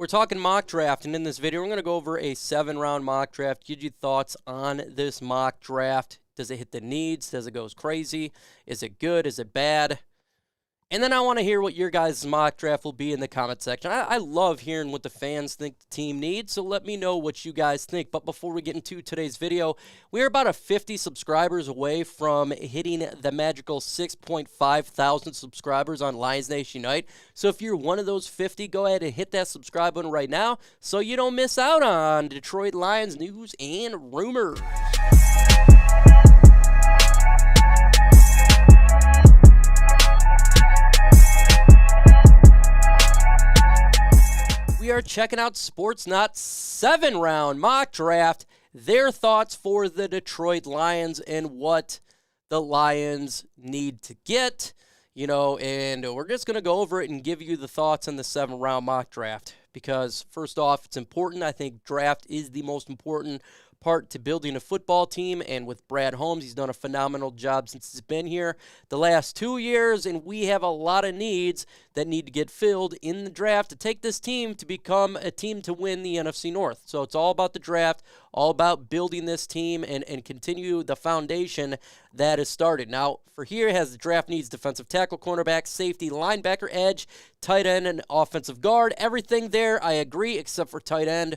We're talking mock draft, and in this video, we're going to go over a 7-round mock draft. Give you thoughts on this mock draft. Does it hit the needs? Does it go crazy? Is it good? Is it bad? And then I want to hear what your guys' mock draft will be in the comment section. I love hearing what the fans think the team needs, so let me know what you guys think. But before we get into today's video, we're about a 50 subscribers away from hitting the magical 6.5 thousand subscribers on Lions Nation Unite. So if you're one of those 50, go ahead and hit that subscribe button right now so you don't miss out on Detroit Lions news and rumors. We are checking out Sportsnot's 7-round mock draft, their thoughts for the Detroit Lions and what the Lions need to get, and we're just going to go over it and give you the thoughts on the 7-round mock draft because, first off, it's important. I think draft is the most important part to building a football team, and with Brad Holmes, he's done a phenomenal job since he's been here the last 2 years, and we have a lot of needs that need to get filled in the draft to take this team to become a team to win the NFC North. So it's all about the draft, all about building this team and continue the foundation that is started. Now, for here, it has the draft needs defensive tackle, cornerback, safety, linebacker, edge, tight end, and offensive guard. Everything there, I agree, except for tight end.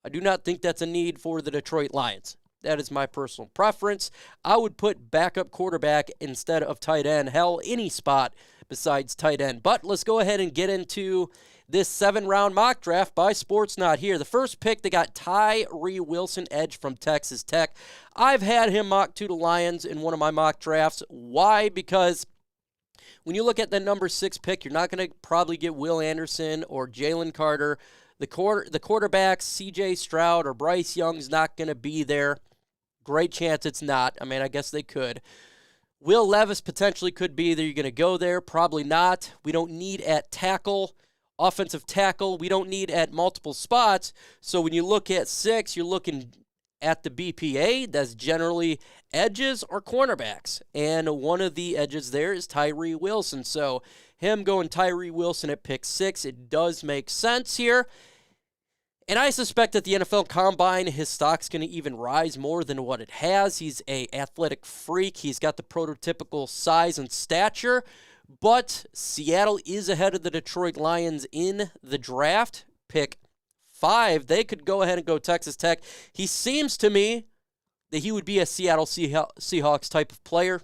I do not think that's a need for the Detroit Lions. That is my personal preference. I would put backup quarterback instead of tight end. Hell, any spot besides tight end. But let's go ahead and get into this 7-round mock draft by Sportsnot here. The first pick, they got Tyree Wilson, edge from Texas Tech. I've had him mocked to the Lions in one of my mock drafts. Why? Because when you look at the number 6 pick, you're not going to probably get Will Anderson or Jalen Carter. The quarterbacks, C.J. Stroud or Bryce Young's not going to be there. Great chance it's not. I mean, I guess they could. Will Levis potentially could be there. You're going to go there? Probably not. We don't need at tackle, offensive tackle. We don't need at multiple spots. So when you look at 6, you're looking at the BPA. That's generally edges or cornerbacks. And one of the edges there is Tyree Wilson. So him going Tyree Wilson at pick 6, it does make sense here. And I suspect that the NFL Combine, his stock's going to even rise more than what it has. He's an athletic freak. He's got the prototypical size and stature. But Seattle is ahead of the Detroit Lions in the draft. Pick 5, they could go ahead and go Texas Tech. He seems to me that he would be a Seattle Seahawks type of player.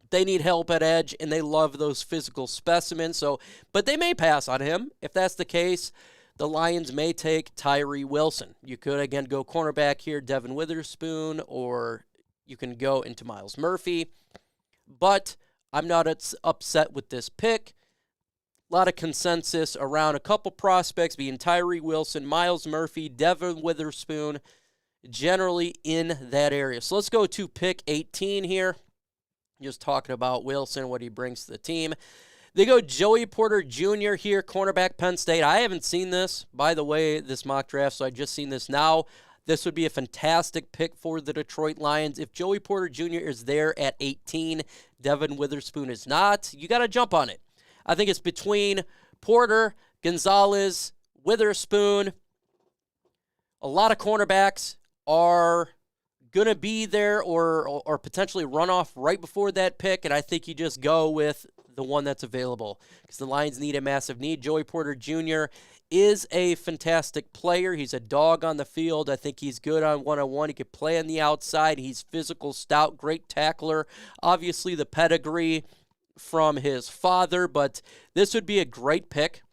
They need help at edge, and they love those physical specimens. But they may pass on him. If that's the case, the Lions may take Tyree Wilson. You could, again, go cornerback here, Devin Witherspoon, or you can go into Myles Murphy. But I'm not upset with this pick. A lot of consensus around a couple prospects being Tyree Wilson, Myles Murphy, Devin Witherspoon, generally in that area. So let's go to pick 18 here. Just talking about Wilson, what he brings to the team. They go Joey Porter Jr. here, cornerback, Penn State. I haven't seen this, by the way, this mock draft, so I just seen this now. This would be a fantastic pick for the Detroit Lions. If Joey Porter Jr. is there at 18, Devin Witherspoon is not, you got to jump on it. I think it's between Porter, Gonzalez, Witherspoon. A lot of cornerbacks are going to be there or potentially run off right before that pick, and I think you just go with the one that's available because the Lions need a massive need. Joey Porter Jr. is a fantastic player. He's a dog on the field. I think he's good on one-on-one. He could play on the outside. He's physical, stout, great tackler. Obviously, the pedigree from his father, but this would be a great pick.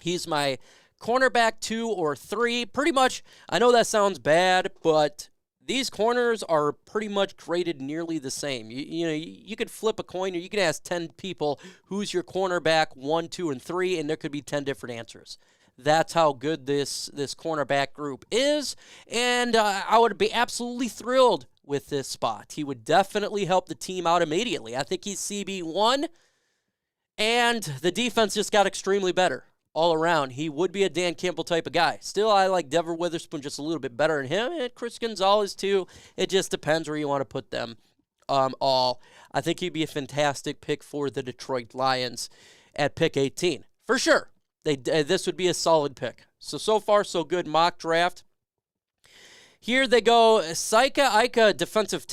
He's my cornerback 2 or 3. Pretty much, I know that sounds bad, but these corners are pretty much graded nearly the same. You could flip a coin, or you could ask 10 people, who's your cornerback 1, 2, and 3, and there could be 10 different answers. That's how good this cornerback group is, and I would be absolutely thrilled with this spot. He would definitely help the team out immediately. I think he's CB1, and the defense just got extremely better all around. He would be a Dan Campbell type of guy. Still, I like Devin Witherspoon just a little bit better than him, and Chris Gonzalez too. It just depends where you want to put them all. I think he'd be a fantastic pick for the Detroit Lions at pick 18. For sure. This would be a solid pick. So far, so good mock draft. Here they go. Siaki Ika, defensive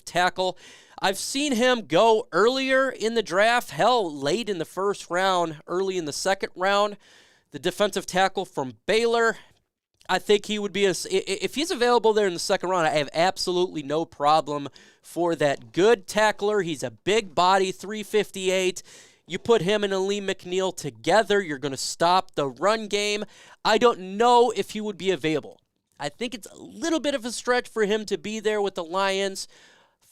tackle. I've seen him go earlier in the draft, hell, late in the first round, early in the second round. The defensive tackle from Baylor. I think he would be if he's available there in the second round, I have absolutely no problem for that good tackler. He's a big body, 358. You put him and Lee McNeil together, you're going to stop the run game. I don't know if he would be available. I think it's a little bit of a stretch for him to be there with the Lions.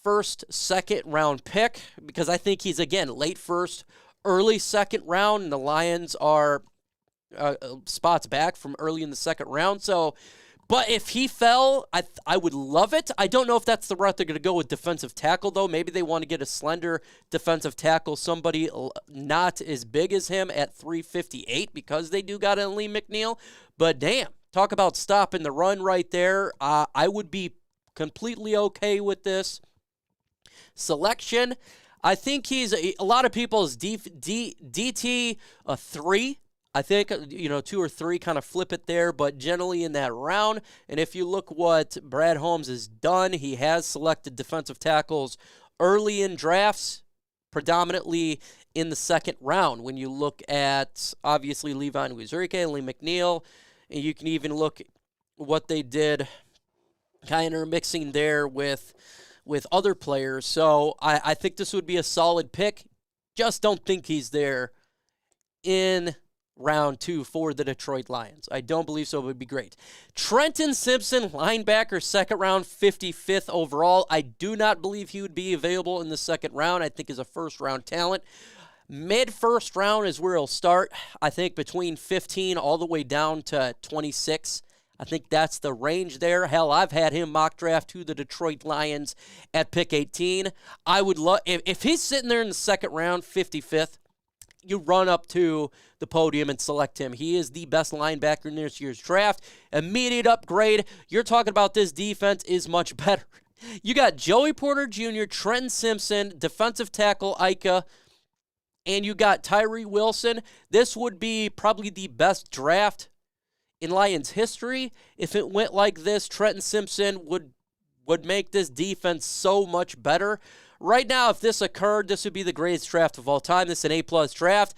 First, second round pick, because I think he's, again, late first, early second round, and the Lions are spots back from early in the second round. So, but if he fell, I would love it. I don't know if that's the route they're going to go with defensive tackle, though. Maybe they want to get a slender defensive tackle, somebody not as big as him at 358, because they do got a Lee McNeil. But damn, talk about stopping the run right there. I would be completely okay with this selection. I think he's a lot of people's DT 3. I think, 2 or 3 kind of flip it there, but generally in that round. And if you look what Brad Holmes has done, he has selected defensive tackles early in drafts, predominantly in the second round. When you look at, obviously, Levi Onwuzurike, Lee McNeil, and you can even look what they did kind of mixing there with other players. So I think this would be a solid pick. Just don't think he's there in round 2 for the Detroit Lions. I don't believe so. It would be great. Trenton Simpson, linebacker, second round, 55th overall. I do not believe he would be available in the second round. I think he's a first-round talent. Mid-first round is where he'll start. I think between 15 all the way down to 26. I think that's the range there. Hell, I've had him mock draft to the Detroit Lions at pick 18. I would love, if he's sitting there in the second round, 55th, you run up to the podium and select him. He is the best linebacker in this year's draft. Immediate upgrade. You're talking about this defense is much better. You got Joey Porter Jr., Trenton Simpson, defensive tackle Ika, and you got Tyree Wilson. This would be probably the best draft in Lions history. If it went like this, Trenton Simpson would make this defense so much better. Right now, if this occurred, this would be the greatest draft of all time. This is an A-plus draft.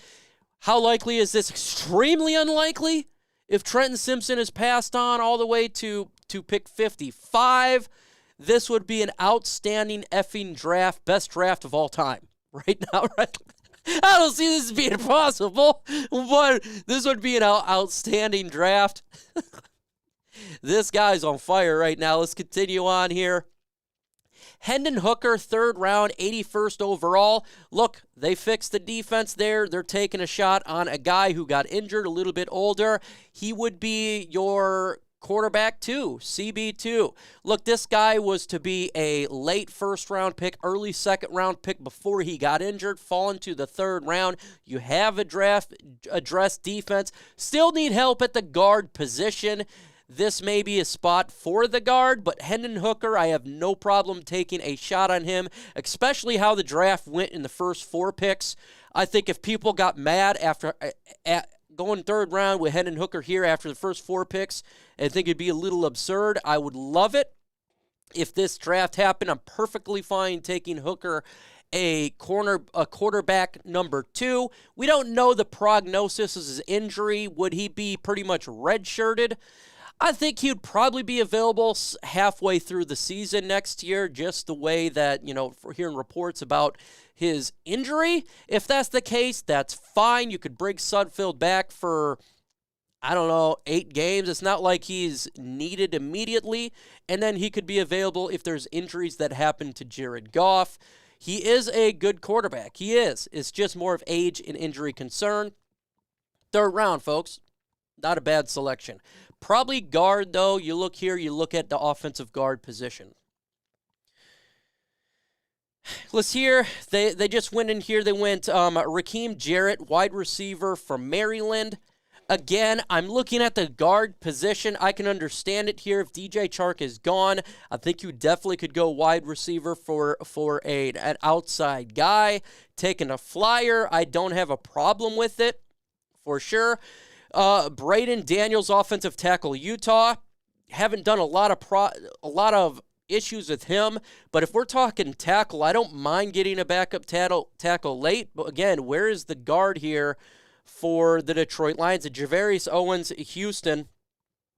How likely is this? Extremely unlikely. If Trenton Simpson is passed on all the way to pick 55, this would be an outstanding effing draft, best draft of all time. Right now, right? I don't see this being possible, but this would be an outstanding draft. This guy's on fire right now. Let's continue on here. Hendon Hooker, third round, 81st overall. Look, they fixed the defense there. They're taking a shot on a guy who got injured, a little bit older. He would be your quarterback 2, CB2. Look, this guy was to be a late first-round pick, early second-round pick before he got injured, falling to the third round. You have addressed defense. Still need help at the guard position. This may be a spot for the guard, but Hendon Hooker, I have no problem taking a shot on him, especially how the draft went in the first 4 picks. I think if people got mad after going third round with Hendon Hooker here after the first 4 picks, I think it'd be a little absurd. I would love it if this draft happened. I'm perfectly fine taking Hooker a quarterback number 2. We don't know the prognosis of his injury. Would he be pretty much redshirted? I think he would probably be available halfway through the season next year, just the way that, we're hearing reports about his injury. If that's the case, that's fine. You could bring Sudfeld back for, 8 games. It's not like he's needed immediately. And then he could be available if there's injuries that happen to Jared Goff. He is a good quarterback. He is. It's just more of age and injury concern. Third round, folks. Not a bad selection. Probably guard, though. You look here, you look at the offensive guard position. Let's hear, they just went in here. They went Raheem Jarrett, wide receiver from Maryland. Again, I'm looking at the guard position. I can understand it here. If DJ Chark is gone, I think you definitely could go wide receiver for an outside guy. Taking a flyer, I don't have a problem with it. for sure. Braeden Daniels, offensive tackle, Utah. Haven't done a lot of issues with him, but if we're talking tackle, I don't mind getting a backup tackle late. But again, where is the guard here for the Detroit Lions? Gervarrius Owens, Houston.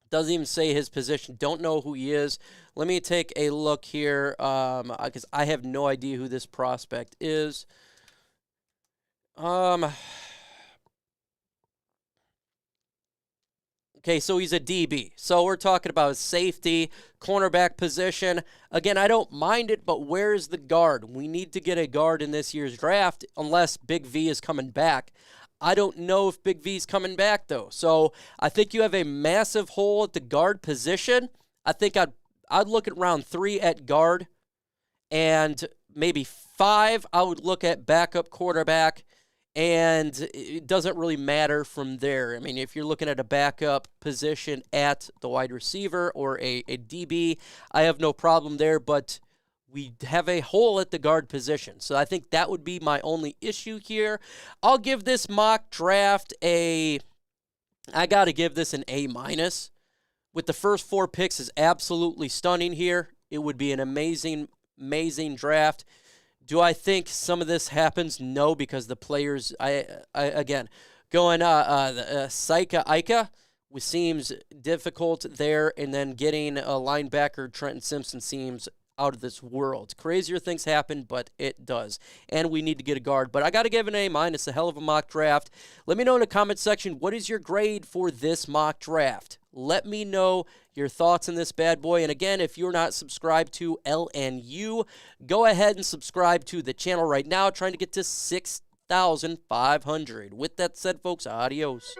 Doesn't even say his position. Don't know who he is. Let me take a look here because I have no idea who this prospect is. Okay, so he's a DB. So we're talking about safety, cornerback position. Again, I don't mind it, but where's the guard? We need to get a guard in this year's draft unless Big V is coming back. I don't know if Big V's coming back, though. So I think you have a massive hole at the guard position. I think I'd look at round 3 at guard, and maybe 5, I would look at backup quarterback. And it doesn't really matter from there. I mean, if you're looking at a backup position at the wide receiver or a DB, I have no problem there, but we have a hole at the guard position. So I think that would be my only issue here. I'll give this mock draft I got to give this an A-. With the first 4 picks is absolutely stunning here. It would be an amazing draft. Do I think some of this happens? No, because the players, again, going Siaki Ika seems difficult there, and then getting a linebacker, Trenton Simpson, seems out of this world. Crazier things happen, but it does. And we need to get a guard. But I got to give an A-. It's a hell of a mock draft. Let me know in the comment section, what is your grade for this mock draft? Let me know your thoughts on this bad boy. And again, if you're not subscribed to LNU, go ahead and subscribe to the channel right now, trying to get to 6,500. With that said, folks, adios.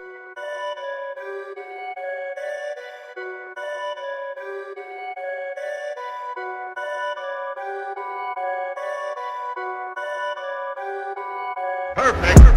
Perfect.